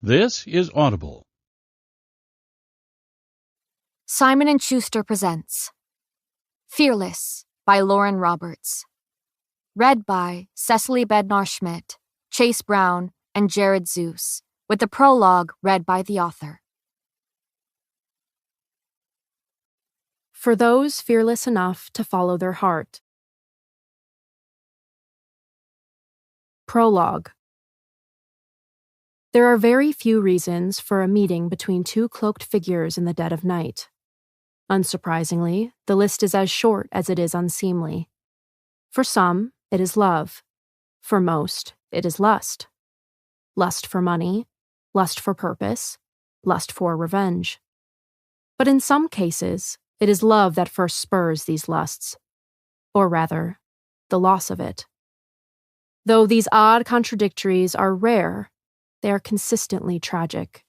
This is Audible. Simon & Schuster presents Fearless by Lauren Roberts. Read by Cecily Bednar-Schmidt, Chase Brown, and Jared Zeus, with the prologue read by the author. For those fearless enough to follow their heart. Prologue. There are very few reasons for a meeting between two cloaked figures in the dead of night. Unsurprisingly, the list is as short as it is unseemly. For some, it is love. For most, it is lust. Lust for money, lust for purpose, lust for revenge. But in some cases, it is love that first spurs these lusts. Or rather, the loss of it. Though these odd contradictories are rare, they are consistently tragic.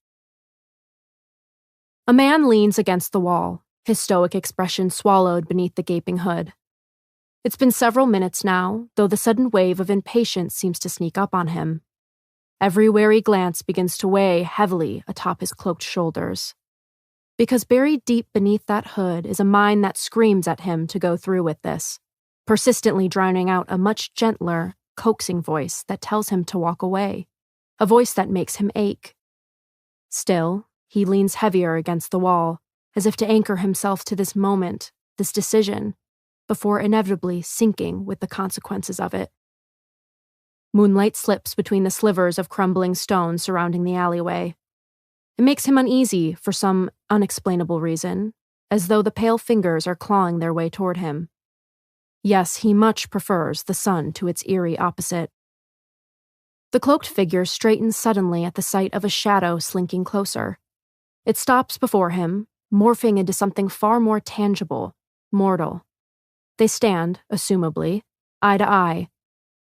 A man leans against the wall, his stoic expression swallowed beneath the gaping hood. It's been several minutes now, though the sudden wave of impatience seems to sneak up on him. Every wary glance begins to weigh heavily atop his cloaked shoulders. Because buried deep beneath that hood is a mind that screams at him to go through with this, persistently drowning out a much gentler, coaxing voice that tells him to walk away, a voice that makes him ache. Still, he leans heavier against the wall, as if to anchor himself to this moment, this decision, before inevitably sinking with the consequences of it. Moonlight slips between the slivers of crumbling stone surrounding the alleyway. It makes him uneasy for some unexplainable reason, as though the pale fingers are clawing their way toward him. Yes, he much prefers the sun to its eerie opposite. The cloaked figure straightens suddenly at the sight of a shadow slinking closer. It stops before him, morphing into something far more tangible, mortal. They stand, assumably, eye to eye,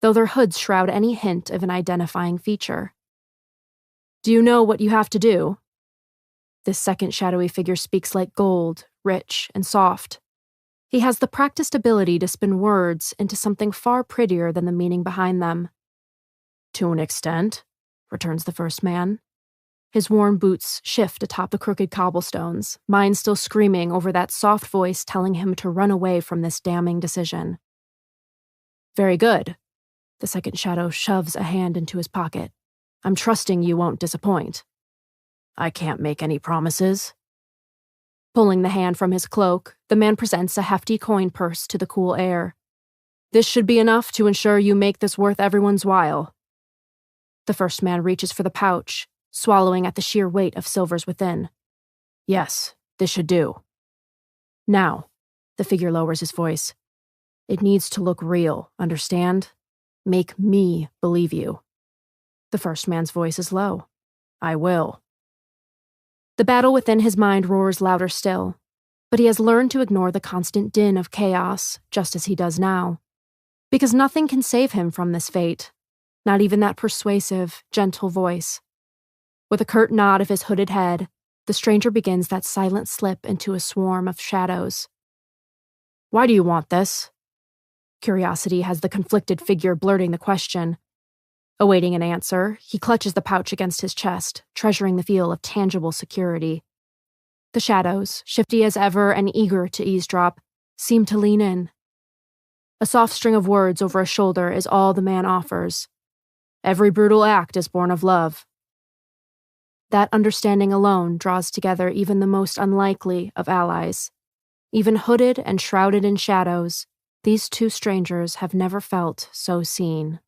though their hoods shroud any hint of an identifying feature. "Do you know what you have to do?" This second shadowy figure speaks like gold, rich and soft. He has the practiced ability to spin words into something far prettier than the meaning behind them. "To an extent," returns the first man. His worn boots shift atop the crooked cobblestones, mind still screaming over that soft voice telling him to run away from this damning decision. "Very good." The second shadow shoves a hand into his pocket. "I'm trusting you won't disappoint." "I can't make any promises." Pulling the hand from his cloak, the man presents a hefty coin purse to the cool air. "This should be enough to ensure you make this worth everyone's while." The first man reaches for the pouch, swallowing at the sheer weight of silvers within. "Yes, this should do." "Now," the figure lowers his voice, "it needs to look real, understand? Make me believe you." The first man's voice is low. "I will." The battle within his mind roars louder still, but he has learned to ignore the constant din of chaos, just as he does now. Because nothing can save him from this fate, not even that persuasive, gentle voice. With a curt nod of his hooded head, the stranger begins that silent slip into a swarm of shadows. "Why do you want this?" Curiosity has the conflicted figure blurting the question. Awaiting an answer, he clutches the pouch against his chest, treasuring the feel of tangible security. The shadows, shifty as ever and eager to eavesdrop, seem to lean in. A soft string of words over a shoulder is all the man offers. "Every brutal act is born of love." That understanding alone draws together even the most unlikely of allies. Even hooded and shrouded in shadows, these two strangers have never felt so seen.